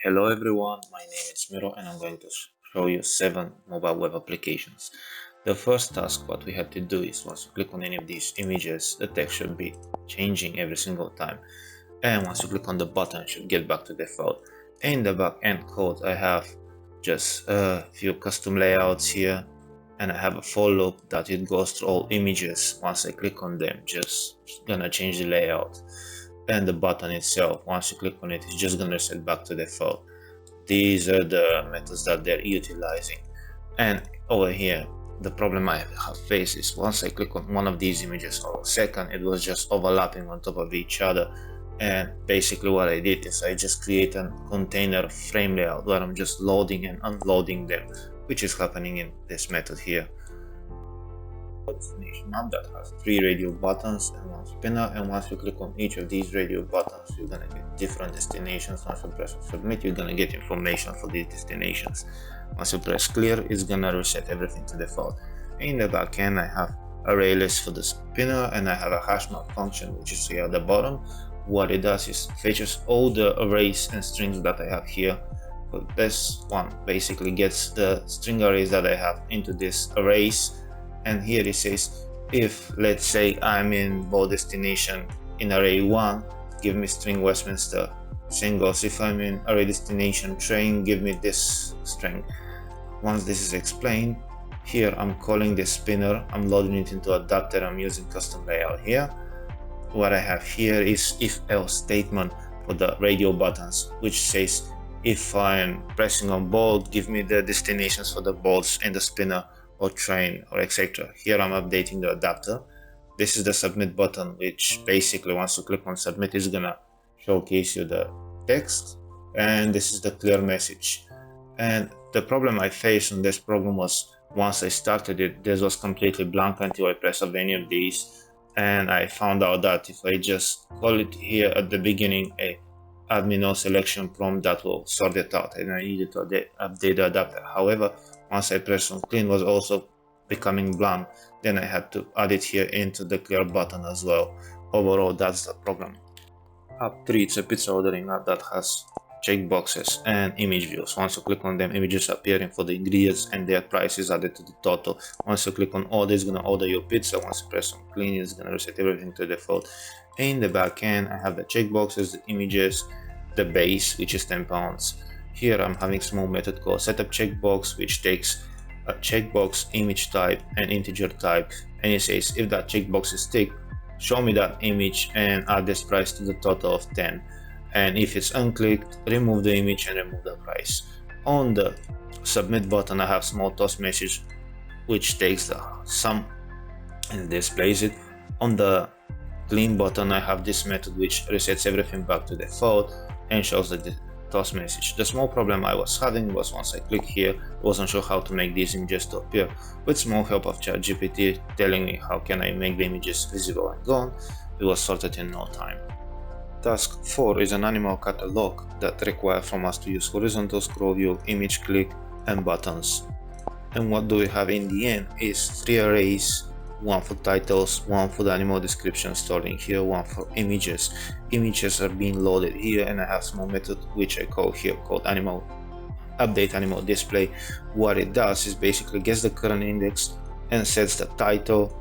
Hello everyone, my name is Miro and I'm going to show you 7 mobile web applications. The first task what we have to do is once you click on any of these images, the text should be changing every single time. And once you click on the button, it should get back to default. In the backend code, I have just a few custom layouts here, and I have a for loop that it goes through all images. Once I click on them, just gonna change the layout. And the button itself, once you click on it, it's just gonna reset back to default. These are the methods that they're utilizing. And over here, the problem I have faced is once I click on one of these images for a second, it was just overlapping on top of each other. And basically what I did is I just create a container frame layout where I'm just loading and unloading them, which is happening in this method here. Destination map that has 3 radio buttons and 1 spinner, and once you click on each of these radio buttons, you're gonna get different destinations. Once you press submit, you're gonna get information for these destinations. Once you press clear, it's gonna reset everything to default. In the backend, I have array list for the spinner, and I have a hash map function which is here at the bottom. What it does is fetches all the arrays and strings that I have here. But this one basically gets the string arrays that I have into this arrays. And here it says, if let's say I'm in bold destination in array 1, give me string Westminster. Same goes if I'm in array destination train, give me this string. Once this is explained, here I'm calling the spinner, I'm loading it into adapter, I'm using custom layout here. What I have here is if else statement for the radio buttons, which says if I'm pressing on bold, give me the destinations for the bolts and the spinner or train or etc. Here I'm updating the adapter. This is the submit button, which basically once you click on submit is gonna showcase you the text, and this is the clear message. And the problem I faced on this program was once I started it, this was completely blank until I press of any of these, and I found out that if I just call it here at the beginning a admin no selection prompt, that will sort it out, and I needed to update the adapter. However, once I press on clean, was also becoming blank. Then I had to add it here into the clear button as well. Overall, that's the problem. App 3, it's a pizza ordering app that has checkboxes and image views. Once you click on them, images appearing for the ingredients and their price is added to the total. Once you click on order, it's gonna order your pizza. Once you press on clean, it's gonna reset everything to default. In the back end, I have the checkboxes, the images, the base, which is £10. Here I'm having small method called setup checkbox, which takes a checkbox, image type, and integer type, and it says if that checkbox is ticked, show me that image and add this price to the total of 10. And if it's unclicked, remove the image and remove the price. On the submit button, I have small toss message, which takes the sum and displays it. On the clean button, I have this method which resets everything back to default and shows the toss message. The small problem I was having was once I click here, I wasn't sure how to make these images to appear. With small help of ChatGPT telling me how can I make the images visible and gone, it was sorted in no time. Task 4 is an animal catalog that requires from us to use horizontal scroll view, image click, and buttons. And what do we have in the end is 3 arrays, 1 for titles, 1 for the animal description stored in here, 1 for images. Images are being loaded here, and I have small method which I call here called animal update animal display. What it does is basically gets the current index and sets the title,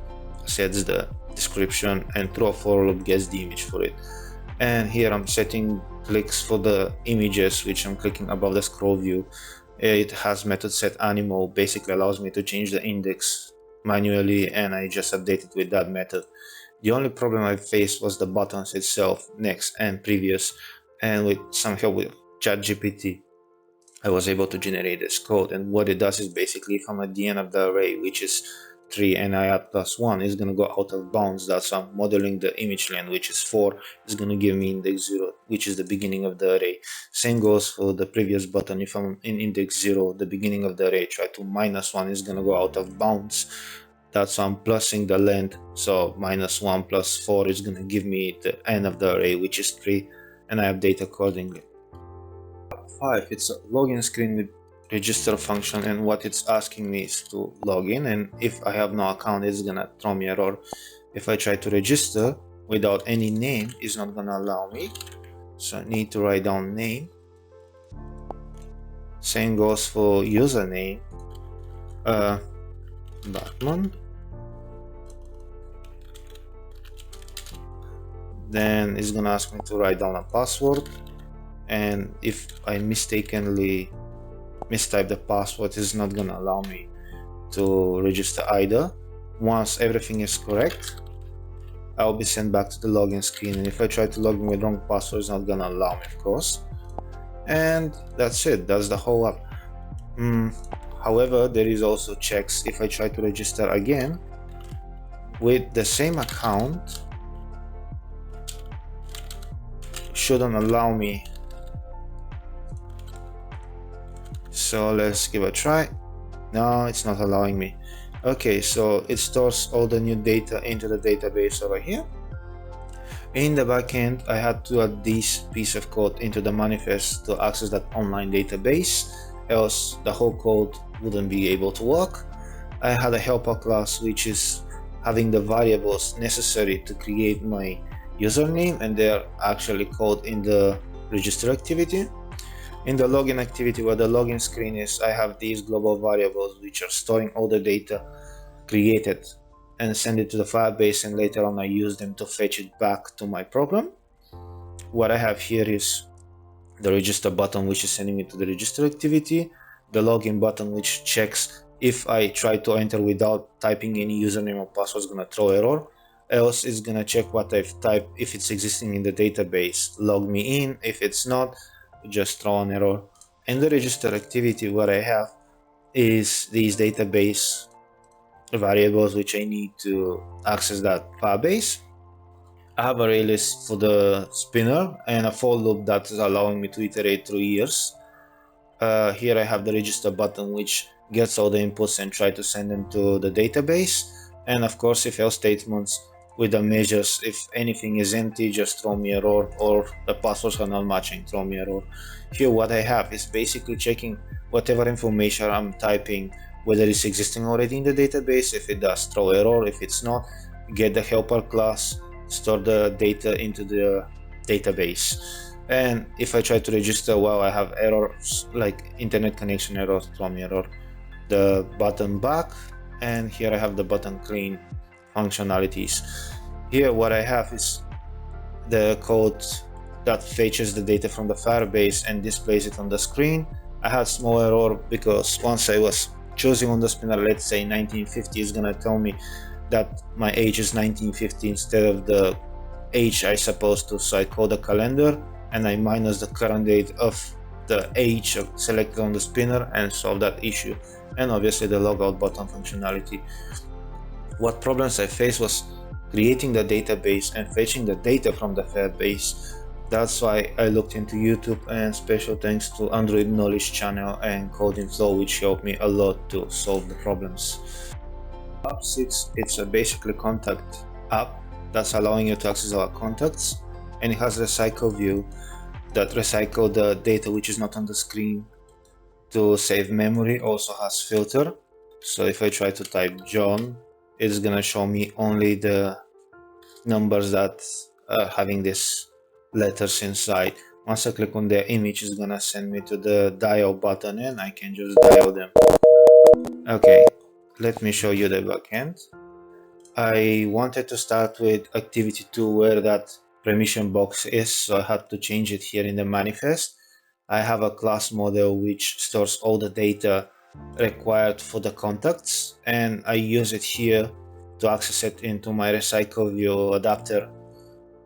sets the description, and through a for loop gets the image for it. And here I'm setting clicks for the images, which I'm clicking above the scroll view. It has method set animal, basically allows me to change the index manually, and I just update it with that method. The only problem I faced was the buttons itself, next and previous, and with some help with ChatGPT, I was able to generate this code. And what it does is basically if I'm at the end of the array, which is 3, and I add +1, is going to go out of bounds. That's I'm modeling the image length, which is 4, is going to give me index 0, which is the beginning of the array. Same goes for the previous button. If I'm in index 0, the beginning of the array, try to -1, is going to go out of bounds. That's why I'm plussing the length. So -1 + 4 is going to give me the end of the array, which is 3, and I update accordingly. 5, it's a login screen with register function, and what it's asking me is to log in, and if I have no account, it's gonna throw me error. If I try to register without any name, it's not gonna allow me, so I need to write down name. Same goes for username, Batman. Then it's gonna ask me to write down a password, and if I mistakenly mistype the password, it's not gonna allow me to register either. Once everything is correct, I'll be sent back to the login screen, and if I try to log in with wrong password, it's not gonna allow me, of course. And that's it, that's the whole app. However, there is also checks. If I try to register again with the same account, shouldn't allow me. So let's give a try. No, it's not allowing me. Okay, so it stores all the new data into the database over here. In the backend, I had to add this piece of code into the manifest to access that online database, else the whole code wouldn't be able to work. I had a helper class which is having the variables necessary to create my username, and they're actually called in the register activity. In the login activity, where the login screen is, I have these global variables which are storing all the data created and send it to the Firebase, and later on I use them to fetch it back to my program. What I have here is the register button, which is sending me to the register activity, the login button, which checks if I try to enter without typing any username or password, is gonna throw error. Else it's gonna check what I've typed, if it's existing in the database, log me in. If it's not, just throw an error. And the register activity, what I have is these database variables which I need to access that Firebase. I have array list for the spinner and a for loop that is allowing me to iterate through years. Here I have the register button which gets all the inputs and try to send them to the database. And of course, if else statements with the measures, if anything is empty, just throw me error, or the passwords are not matching, throw me error. Here what I have is basically checking whatever information I'm typing, whether it's existing already in the database. If it does, throw error. If it's not, get the helper class, store the data into the database. And if I try to register, well, I have errors like internet connection error, throw me error. The button back, and here I have the button clean functionalities. Here what I have is the code that fetches the data from the Firebase and displays it on the screen. I had small error because once I was choosing on the spinner, let's say 1950, is gonna tell me that my age is 1950 instead of the age I supposed to. So I call the calendar and I minus the current date of the age selected on the spinner and solve that issue. And obviously the logout button functionality. What problems I faced was creating the database and fetching the data from the Firebase. That's why I looked into YouTube, and special thanks to Android Knowledge channel and Coding Flow, which helped me a lot to solve the problems. App 6, it's a basically contact app that's allowing you to access our contacts, and it has recycle view that recycle the data which is not on the screen to save memory. Also has filter, so if I try to type John, it's gonna show me only the numbers that are having these letters inside. Once I click on the image, it's gonna send me to the dial button and I can just dial them. Okay, let me show you the backend. I wanted to start with activity 2 where that permission box is, so I had to change it here in the manifest. I have a class model which stores all the data required for the contacts, and I use it here to access it into my recycle view adapter.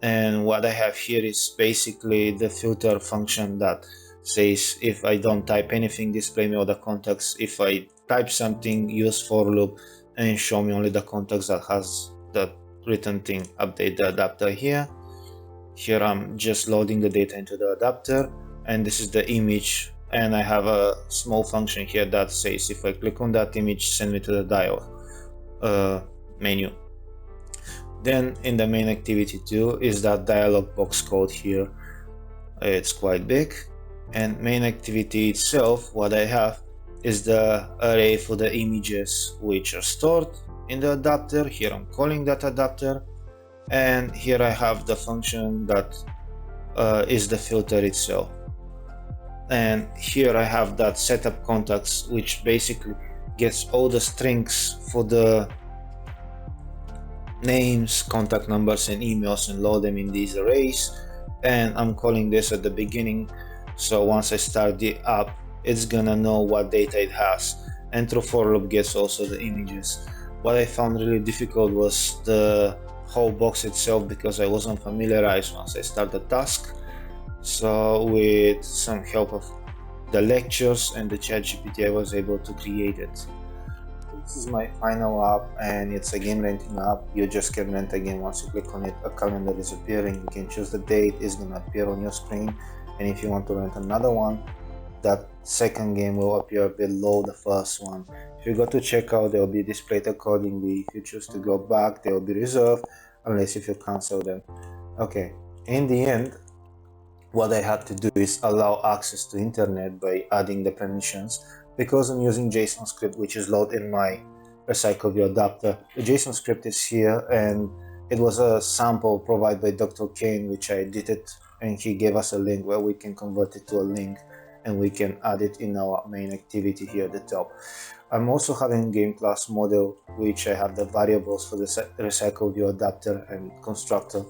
And what I have here is basically the filter function that says if I don't type anything, display me all the contacts. If I type something, use for loop and show me only the contacts that has the written thing. Update the adapter here. Here I'm just loading the data into the adapter, and this is the image, and I have a small function here that says if I click on that image, send me to the dial menu. Then in the main activity 2 is that dialog box code here. It's quite big. And main activity itself, what I have is the array for the images which are stored in the adapter. Here I'm calling that adapter, and here I have the function that is the filter itself. And here I have that setup contacts, which basically gets all the strings for the names, contact numbers, and emails and load them in these arrays. And I'm calling this at the beginning, so once I start the app, it's gonna know what data it has, and through for loop gets also the images. What I found really difficult was the whole box itself, because I wasn't familiarized once I start the task. So with some help of the lectures and the ChatGPT, I was able to create it. This is my final app, and it's a game renting app. You just can rent a game. Once you click on it, a calendar is appearing. You can choose the date, it's gonna appear on your screen. And if you want to rent another one, that second game will appear below the first one. If you go to checkout, they will be displayed accordingly. If you choose to go back, they will be reserved, unless if you cancel them. Okay, in the end, what I had to do is allow access to internet by adding the permissions, because I'm using JSON script, which is loaded in my Recycle View adapter. The JSON script is here, and it was a sample provided by Dr. Cain, which I edited, and he gave us a link where we can convert it to a link, and we can add it in our main activity here at the top. I'm also having game class model, which I have the variables for the Recycle View adapter and constructor.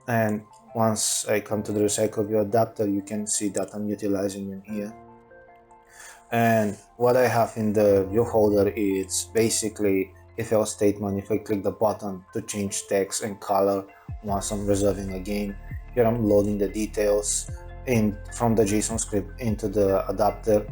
And once I come to the Recycle View adapter, you can see that I'm utilizing them here. And what I have in the view holder is basically if else statement. If I click the button to change text and color once I'm reserving a game, here I'm loading the details from the JSON script into the adapter,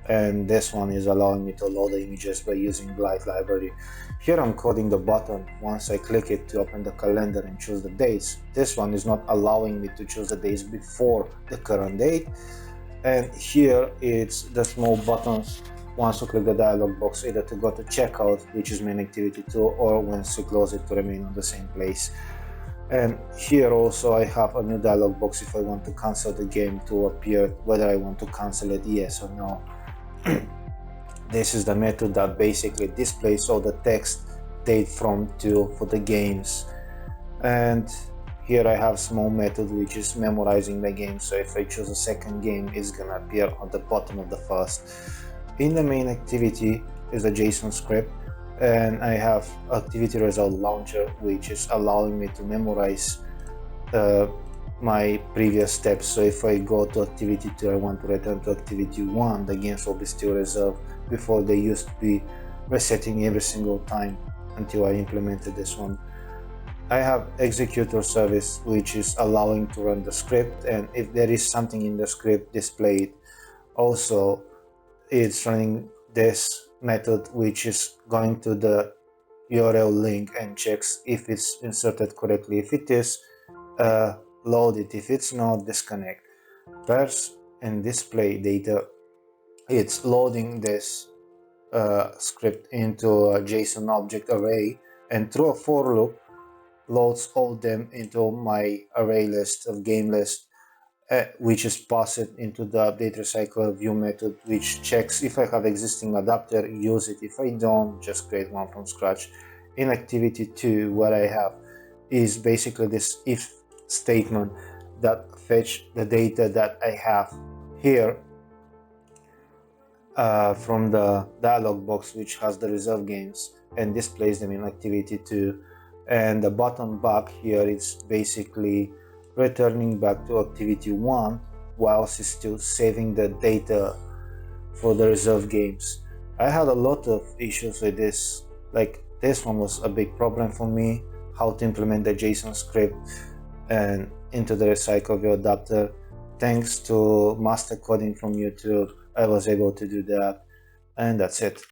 and this one is allowing me to load the images by using Glide library. Here I'm coding the button. Once I click it to open the calendar and choose the dates, this one is not allowing me to choose the dates before the current date. And here it's the small buttons. Once you click the dialog box, either to go to checkout, which is main activity 2, or once you close it, to remain on the same place. And here also I have a new dialog box if I want to cancel the game to appear, whether I want to cancel it, yes or no. This is the method that basically displays all the text, date from to for the games. And here I have small method which is memorizing the game, so if I choose a second game, it's gonna appear on the bottom of the first. In the main activity is a JSON script, and I have activity result launcher, which is allowing me to memorize my previous steps. So if I go to activity 2, I want to return to activity 1, the games will be still reserved. Before, they used to be resetting every single time until I implemented this one. I have executor service, which is allowing to run the script, and if there is something in the script, display it. Also, it's running this method, which is going to the URL link and checks if it's inserted correctly. If it is, load it. If it's not, disconnect. Parse and display data. It's loading this script into a JSON object array, and through a for loop loads all of them into my array list of game list, which is passed into the update recycle view method, which checks if I have existing adapter, use it. If I don't, just create one from scratch. In activity 2, what I have is basically this if statement that fetch the data that I have here from the dialog box, which has the reserved games, and displays them in activity 2. And the button back here is basically returning back to activity 1 whilst it's still saving the data for the reserved games. I had a lot of issues with this. Like, this one was a big problem for me, how to implement the JSON script and into the Recycle View adapter. Thanks to master coding from YouTube, I was able to do that, and that's it.